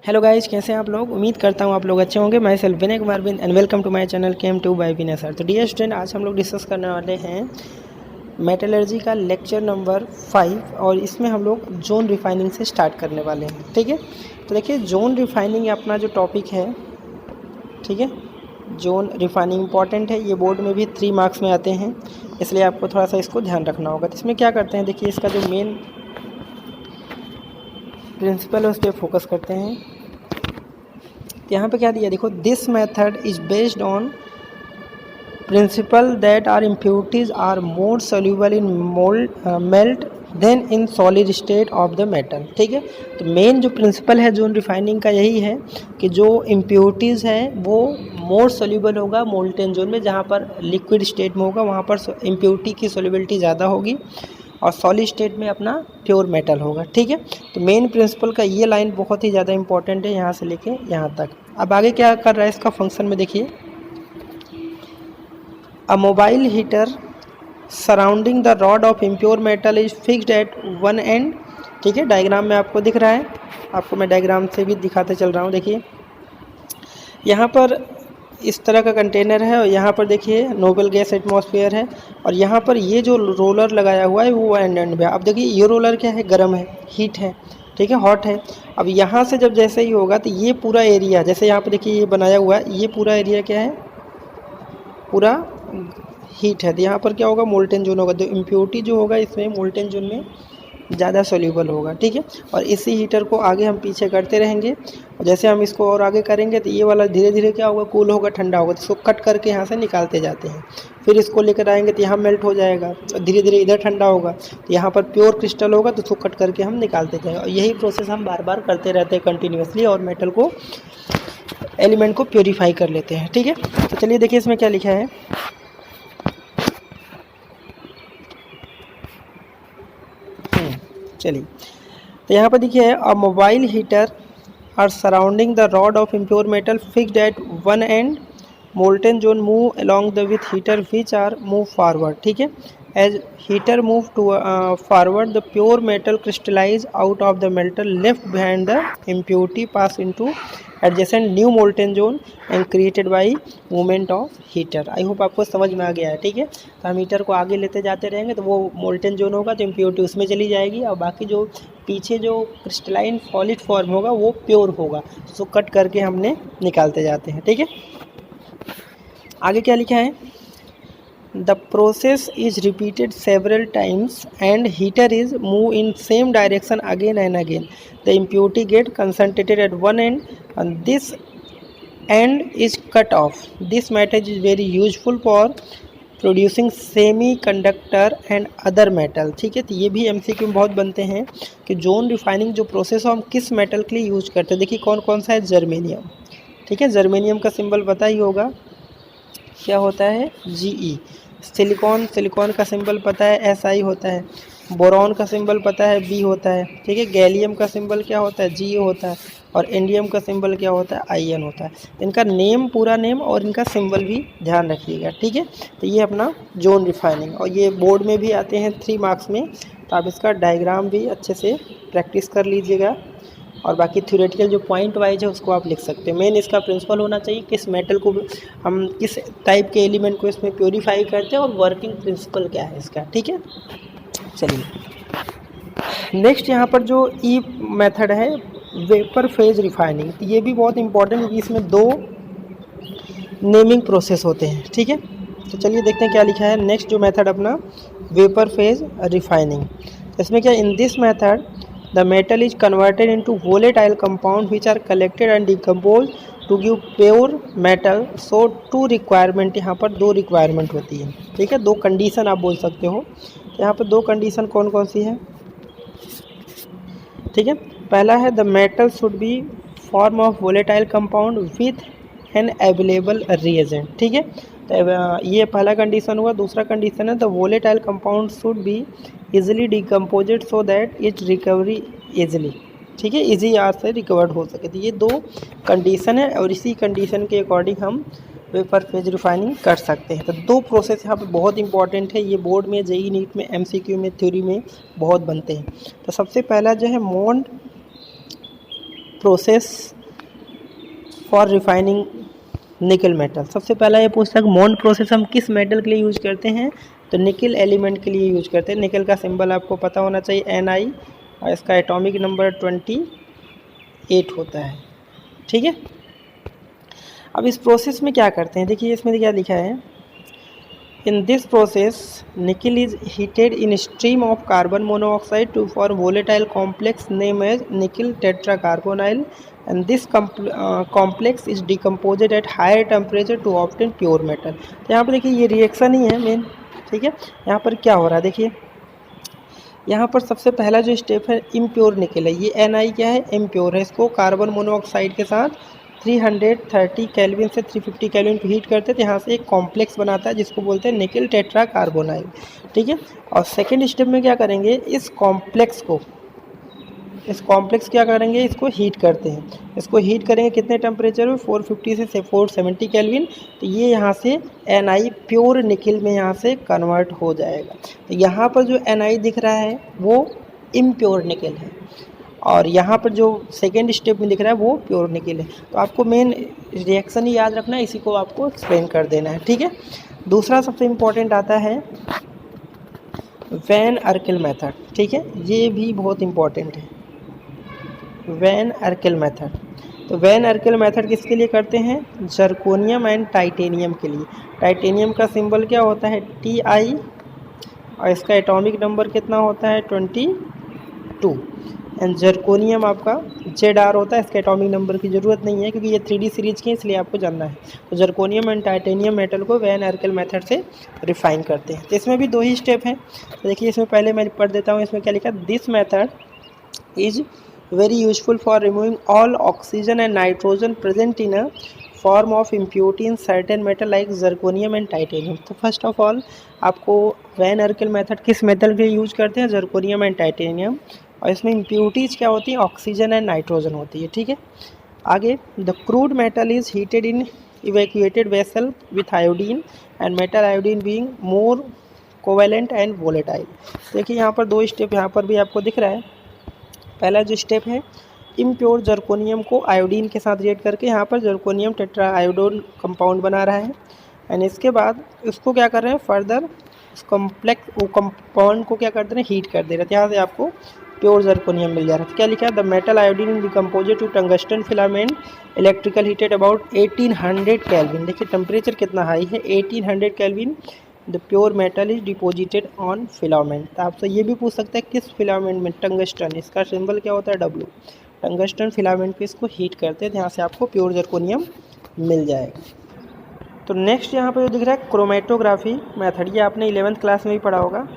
Hello guys, कैसे हैं आप लोग। उम्मीद करता हूँ आप लोग अच्छे होंगे। Myself Vinay Kumar Bin and welcome to my channel KM2 by Vinay sir. तो डियर स्टूडेंट, आज हम लोग डिस्कस करने वाले हैं मेटलर्जी का लेक्चर नंबर 5 और इसमें हम लोग जोन रिफाइनिंग से स्टार्ट करने वाले हैं। ठीक है, तो देखिए जोन रिफाइनिंग अपना जो टॉपिक है, ठीक है, जोन रिफाइनिंग इंपॉर्टेंट है। ये बोर्ड में भी 3 मार्क्स में आते हैं, इसलिए आपको थोड़ा सा इसको ध्यान रखना होगा। तो इसमें क्या करते हैं, देखिए इसका जो मेन प्रिंसिपल है उस पर फोकस करते हैं। यहाँ पे क्या दिया, देखो, this method is based on principle that are impurities are more soluble in melt than in solid state of the metal. ठीक है, तो मेन जो प्रिंसिपल है जोन रिफाइनिंग का यही है कि जो इम्प्योरिटीज़ है वो मोर सोल्यूबल होगा मोल्टेन जोन में, जहाँ पर लिक्विड स्टेट में होगा वहाँ पर इम्प्योरिटी की सोल्यूबिलिटी ज़्यादा होगी और सॉलिड स्टेट में अपना प्योर मेटल होगा। ठीक है, तो मेन प्रिंसिपल का ये लाइन बहुत ही ज़्यादा इंपॉर्टेंट है यहाँ से लेके यहाँ तक। अब आगे क्या कर रहा है इसका फंक्शन में देखिए, a mobile heater surrounding the rod of impure metal is fixed at one and. ठीक है, डायग्राम में आपको दिख रहा है, आपको मैं डायग्राम से भी दिखाते चल रहा हूँ। देखिए यहाँ पर इस तरह का कंटेनर है और यहाँ पर देखिए नोबल गैस एटमॉस्फेयर है और यहाँ पर ये जो रोलर लगाया हुआ है वो एंड में। अब देखिए ये रोलर क्या है, गर्म है, हीट है, ठीक है, हॉट है। अब यहाँ से जब जैसे ही होगा तो ये पूरा एरिया, जैसे यहाँ पर देखिए ये बनाया हुआ है, ये पूरा एरिया क्या है, पूरा हीट है। तो यहाँ पर क्या होगा, मोल्टेन जोन होगा। तो इम्प्योरिटी जो होगा इसमें मोल्टेन जोन में ज़्यादा सोल्यूबल होगा। ठीक है, और इसी हीटर को आगे हम पीछे करते रहेंगे और जैसे हम इसको और आगे करेंगे तो ये वाला धीरे धीरे क्या होगा, कूल होगा, ठंडा होगा। तो इसको कट करके यहाँ से निकालते जाते हैं, फिर इसको लेकर आएंगे तो यहाँ मेल्ट हो जाएगा और धीरे धीरे इधर ठंडा होगा तो यहाँ पर प्योर क्रिस्टल होगा, तो उसको कट करके हम निकालते जाएंगे। और यही प्रोसेस हम बार बार करते रहते हैं कंटिन्यूसली और मेटल को, एलिमेंट को प्योरीफाई कर लेते हैं। ठीक है, तो चलिए देखिए इसमें क्या लिखा है। चलिए, तो यहाँ पर देखिए, a mobile heater are surrounding the rod of impure metal fixed at one end, molten zone move along the with heater which are move forward। ठीक है, as heater move to forward the pure metal crystallize out of the metal left behind the impurity pass into adjacent new molten zone and created by movement of heater। I hope आपको समझ में आ गया है। ठीक है, तो हम heater को आगे लेते जाते रहेंगे तो वो मोल्टेन जोन होगा तो इम्प्योरिटी उसमें चली जाएगी और बाकी जो पीछे जो क्रिस्टलाइन सॉलिड फॉर्म होगा वो प्योर होगा, तो कट करके हमने निकालते जाते हैं। ठीक है, आगे क्या लिखा है, the process is repeated several times and heater is move in same direction again and again. The impurity get concentrated at one end and this end is cut off. This method is very useful for producing semiconductor and other metal. ठीक है, तो ये भी MCQ में बहुत बनते हैं कि जोन रिफाइनिंग जो प्रोसेस हो हम किस मेटल के लिए यूज करते हैं। देखिए कौन कौन सा है, जर्मेनियम। ठीक है, जर्मेनियम का सिंबल पता ही होगा, क्या होता है, GE। सिलिकॉन का सिंबल पता है, SI होता है। बोरॉन का सिंबल पता है, B होता है। ठीक है, गैलियम का सिंबल क्या होता है, GA होता है। और इंडियम का सिंबल क्या होता है, IN होता है। इनका नेम, पूरा नेम और इनका सिंबल भी ध्यान रखिएगा। ठीक है, तो ये अपना जोन रिफाइनिंग, और ये बोर्ड में भी आते हैं 3 मार्क्स में, तो आप इसका डायग्राम भी अच्छे से प्रैक्टिस कर लीजिएगा और बाकी थ्योरेटिकल जो पॉइंट वाइज है उसको आप लिख सकते हैं। मेन इसका प्रिंसिपल होना चाहिए किस मेटल को हम किस टाइप के एलिमेंट को इसमें प्योरीफाई करते हैं और वर्किंग प्रिंसिपल क्या है इसका। ठीक है, चलिए नेक्स्ट यहाँ पर जो ई मेथड है, वेपर फेज रिफाइनिंग, तो ये भी बहुत इंपॉर्टेंट क्योंकि इसमें 2 नेमिंग प्रोसेस होते हैं। ठीक है, तो चलिए देखते हैं क्या लिखा है। नेक्स्ट जो मेथड अपना वेपर फेज रिफाइनिंग, इसमें क्या, in this method the metal is converted into volatile compound which are collected and decomposed to give pure metal। so 2 requirement, यहाँ पर 2 requirement होती है। ठीक है, 2 कंडीशन आप बोल सकते हो। यहाँ पर 2 कंडीशन कौन कौन सी है, ठीक है। पहला है the metal should be form of volatile compound with an available reagent. ठीक है, तो ये पहला कंडीशन हुआ। दूसरा कंडीशन है the volatile compound should be easily decomposed so that its recovery easily. ठीक है, इजी आर से रिकवर्ड हो सके। तो ये 2 कंडीशन है और इसी कंडीशन के अकॉर्डिंग हम वेपर फेज रिफाइनिंग कर सकते हैं। तो 2 प्रोसेस यहाँ पे बहुत इंपॉर्टेंट है, ये बोर्ड में, JEE नीट में, MCQ में, थ्योरी में बहुत बनते हैं। तो सबसे पहला जो है Mond process for refining nickel metal. सबसे पहला ये पूछता है कि मोन प्रोसेस हम किस मेटल के लिए यूज करते हैं, तो निकल एलिमेंट के लिए यूज करते हैं। निकल का सिंबल आपको पता होना चाहिए Ni, और इसका एटॉमिक नंबर 28 होता है। ठीक है, अब इस प्रोसेस में क्या करते हैं, देखिए इसमें क्या लिखा है, in this process nickel is heated in stream of carbon monoxide to for volatile complex name as nickel tetracarbonyl and this complex is decomposed at higher temperature to obtain pure metal। तो यहाँ पर देखिए ये reaction ही है main. ठीक है, यहाँ पर क्या हो रहा है, देखिए यहाँ पर सबसे पहला जो स्टेप है इम्प्योर निकल है, ये Ni क्या है, इम्प्योर है। इसको कार्बन मोनोऑक्साइड के साथ 330 केल्विन से 350 केल्विन पे हीट करते हैं, तो यहाँ से एक कॉम्प्लेक्स बनाता है जिसको बोलते हैं निकल टेट्राकार्बोनाइल। ठीक है, और सेकेंड स्टेप में क्या करेंगे, इस कॉम्प्लेक्स क्या करेंगे, इसको हीट करते हैं। इसको हीट करेंगे कितने टेम्परेचर में, 450 से 470 केल्विन। तो ये यहाँ से Ni प्योर निकल में यहाँ से कन्वर्ट हो जाएगा। तो यहाँ पर जो Ni दिख रहा है वो इम्प्योर निकल है, और यहाँ पर जो सेकेंड स्टेप में दिख रहा है वो प्योर निकल है। तो आपको मेन रिएक्शन ही याद रखना है, इसी को आपको एक्सप्लेन कर देना है। ठीक है, दूसरा सबसे इम्पोर्टेंट आता है वैन अर्किल मेथड। ठीक है, ये भी बहुत इम्पोर्टेंट है, वैन अर्किल मेथड। तो वैन अर्किल मेथड किसके लिए करते हैं, जर्कोनियम एंड टाइटेनियम के लिए। टाइटेनियम का सिंबल क्या होता है, Ti, और इसका एटॉमिक नंबर कितना होता है 22, एंड जर्कोनियम आपका Zr होता है। इसके एटॉमिक नंबर की ज़रूरत नहीं है क्योंकि ये 3D सीरीज की है, इसलिए आपको जानना है। तो जर्कोनियम एंड टाइटेनियम मेटल को वैन अर्किल मेथड से रिफाइन करते हैं। तो इसमें भी 2 ही स्टेप हैं। तो देखिए इसमें पहले मैं पढ़ देता हूँ, इसमें क्या लिखा, this method is very useful for removing all oxygen and nitrogen present in a form of impurity in certain metal like zirconium and titanium। तो फर्स्ट ऑफ ऑल आपको वैन अर्किल मेथड किस मेटल के लिए use करते हैं, zirconium and titanium, और इसमें impurities क्या होती हैं, ऑक्सीजन एंड नाइट्रोजन होती है। ठीक है, आगे the crude metal is heated in evacuated vessel with iodine and metal iodine being more covalent and volatile. देखिए यहाँ पर 2 स्टेप यहाँ पर भी आपको दिख रहा है। पहला जो स्टेप है, इम्प्योर जर्कोनियम को आयोडीन के साथ रिएक्ट करके यहाँ पर जर्कोनियम टेट्रा आयोडोन कंपाउंड बना रहा है, एंड इसके बाद इसको क्या कर रहे हैं, फर्दर इस कंपाउंड को क्या कर दे रहे हैं, हीट कर दे रहे हैं। यहाँ से आपको प्योर जर्कोनियम मिल जा रहा है। तो क्या लिखा है, the metal iodine in decomposed to tungsten filament electrical heated about 1800 Kelvin. देखिए टेम्परेचर कितना हाई है, 1800 Kelvin. The pure metal is deposited on filament. तो आपसे ये भी पूछ सकता है किस फिलामेंट में, टंगस्टन, इसका सिंबल क्या होता है W। टंगस्टन फिलामेंट पे इसको हीट करते हैं, यहाँ से आपको प्योर जर्कोनियम मिल जाएगा। तो नेक्स्ट यहाँ पे जो दिख रहा है क्रोमेटोग्राफी मेथड, ये आपने 11th क्लास में भी पढ़ा होगा।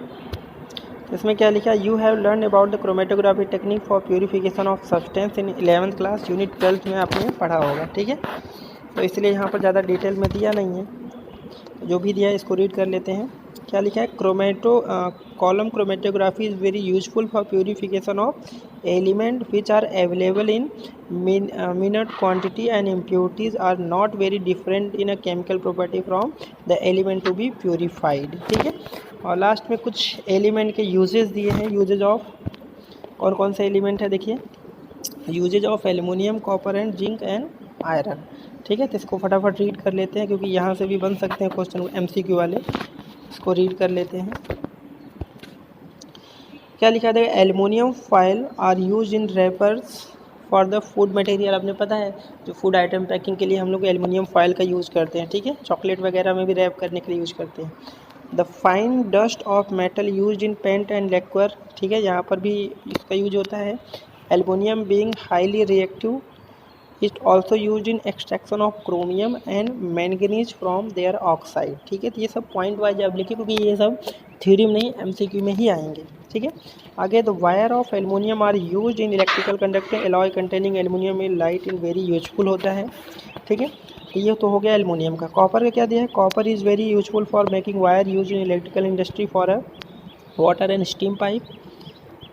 तो इसमें क्या लिखा है, you have learn about the chromatography technique for purification of substance in 11th class unit 12 में आपने पढ़ा होगा। ठीक है, तो इसलिए यहाँ पर ज़्यादा डिटेल में दिया नहीं है, जो भी दिया है इसको रीड कर लेते हैं। क्या लिखा है, column chromatography is very useful for purification of element which are available in minute quantity and impurities are not very different in a chemical property from the element to be purified. ठीक है, और last में कुछ element के uses दिए हैं। Usage of कौन कौन से एलिमेंट है, देखिए uses of aluminium, copper and zinc and iron. ठीक है, तो इसको फटाफट रीड कर लेते हैं क्योंकि यहाँ से भी बन सकते हैं क्वेश्चन MCQ वाले। इसको रीड कर लेते हैं। क्या लिखा है, aluminium foil are use in wrappers for the food material. आपने पता है जो फूड आइटम पैकिंग के लिए हम लोग एल्युमिनियम फॉयल का यूज़ करते हैं। ठीक है, चॉकलेट वगैरह में भी रैप करने के लिए यूज़ करते हैं। The fine dust of metal use in paint and lacquer. ठीक है, यहाँ पर भी इसका यूज होता है। Aluminium being highly reactive, it also use in extraction of chromium and manganese from their oxide. ठीक है, तो ये सब पॉइंट वाइज आप लिखिए क्योंकि ये सब थ्योरी में नहीं MCQ में ही आएंगे। ठीक है, आगे the wire of aluminium are use in electrical conducting alloy containing aluminium in light in very useful होता है। ठीक है, ये तो हो गया एल्युमिनियम का। कॉपर का क्या दिया है, copper is very useful for making wire use in electrical industry for a water and steam pipe.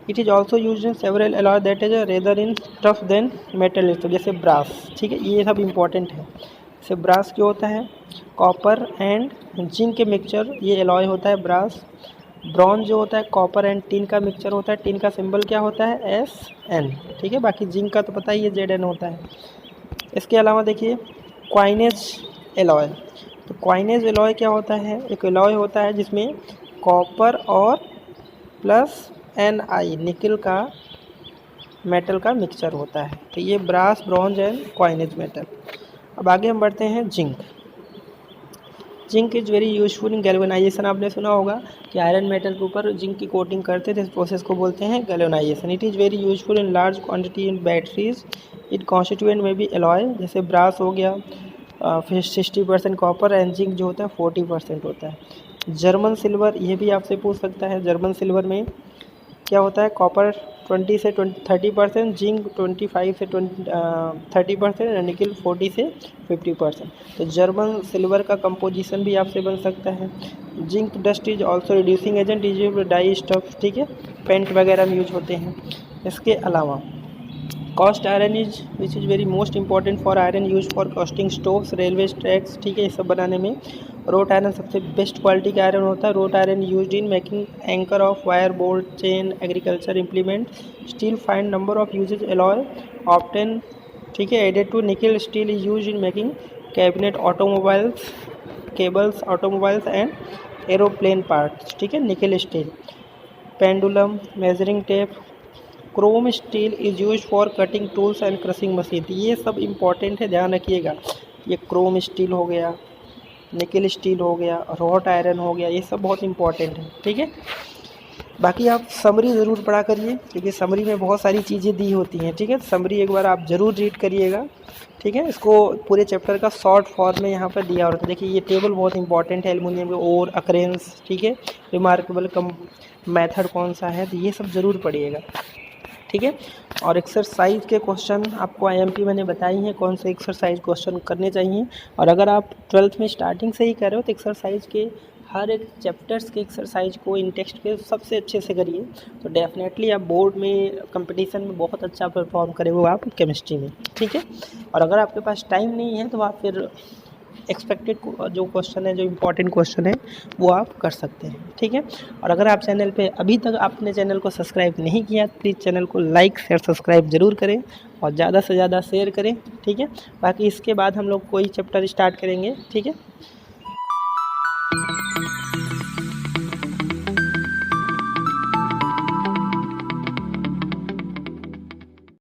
It is also use in several alloy that is rather in tough than metal, तो जैसे brass. ठीक है, ये सब important है। जैसे brass क्यों होता है, कॉपर एंड जिंक के मिक्सचर, ये अलॉय होता है ब्रास। ब्रॉन्ज जो होता है कॉपर एंड टिन का मिक्सचर होता है, टिन का सिंबल क्या होता है Sn, ठीक है। बाकी जिंक का तो पता ही है Zn होता है। इसके अलावा देखिए क्वाइनेज एलॉय, तो क्वाइनेज एलॉय क्या होता है, एक एलॉय होता है जिसमें कॉपर और प्लस Ni निकल का मेटल का मिक्सचर होता है। तो ये brass, bronze and coinage metal. अब आगे हम बढ़ते हैं zinc. Zinc is very useful in galvanisation. आपने सुना होगा कि आयरन मेटल के ऊपर जिंक की कोटिंग करते थे, इस प्रोसेस को बोलते हैं galvanisation. It is very useful in large quantity in batteries. It constituent में भी एलॉय, जैसे ब्रास हो गया फिर 60% कॉपर एंड जिंक जो होता है 40% होता है। जर्मन सिल्वर, ये भी आपसे पूछ सकता है। जर्मन सिल्वर में क्या होता है, कॉपर 20 से 30%, जिंक 25 से 30% और निकल 40 से 50%। तो जर्मन सिल्वर का कंपोजिशन भी आपसे बन सकता है। Zinc dust is also reducing agent, is die stuff, ठीक है, पेंट वगैरह में यूज होते हैं। इसके अलावा cast iron is which is very most important for iron use for casting stoves, railway tracks, ठीक है, ये सब बनाने में। रोट आयरन सबसे बेस्ट क्वालिटी का आयरन होता है। Wrought iron used in making anchor of wire, bolt, chain, agriculture implement. Steel find number of uses alloy obtain, ठीक है, added to nickel steel is use in making cabinet, automobiles, cables, automobiles and aeroplane parts, ठीक है, निकल steel. Pendulum, measuring tape, Chrome steel is use for cutting tools and crushing machine. ये सब important है, ध्यान रखिएगा। ये क्रोम स्टील हो गया, निकल स्टील हो गया, रॉट आयरन हो गया, ये सब बहुत इंपॉर्टेंट है, ठीक है। बाकी आप समरी ज़रूर पढ़ा करिए, क्योंकि समरी में बहुत सारी चीज़ें दी होती हैं, ठीक है। समरी एक बार आप ज़रूर रीड करिएगा, ठीक है। इसको पूरे चैप्टर का शॉर्ट फॉर्म में यहाँ पर दिया होता है। देखिए ये टेबल बहुत इंपॉर्टेंट है, एल्युमिनियम के ओर, अकरेंस, ठीक है, रिमार्केबल कम मेथड कौन सा है, तो ये सब ज़रूर पढ़िएगा, ठीक है। और एक्सरसाइज के क्वेश्चन आपको आईएमपी मैंने बताई हैं कौन से एक्सरसाइज क्वेश्चन करने चाहिए। और अगर आप 12th में स्टार्टिंग से ही कर रहे हो तो एक्सरसाइज के हर एक चैप्टर्स के एक्सरसाइज को इन टेक्स्ट के सबसे अच्छे से करिए, तो डेफिनेटली आप बोर्ड में कंपटीशन में बहुत अच्छा परफॉर्म करेंगे आप केमिस्ट्री में, ठीक है। और अगर आपके पास टाइम नहीं है तो आप फिर एक्सपेक्टेड जो क्वेश्चन है, जो इम्पोर्टेंट क्वेश्चन है, वो आप कर सकते हैं, ठीक है। और अगर आप चैनल पे अभी तक आपने चैनल को सब्सक्राइब नहीं किया तो प्लीज़ चैनल को लाइक शेयर सब्सक्राइब ज़रूर करें और ज़्यादा से ज़्यादा शेयर करें, ठीक है। बाकी इसके बाद हम लोग कोई चैप्टर स्टार्ट करेंगे, ठीक है।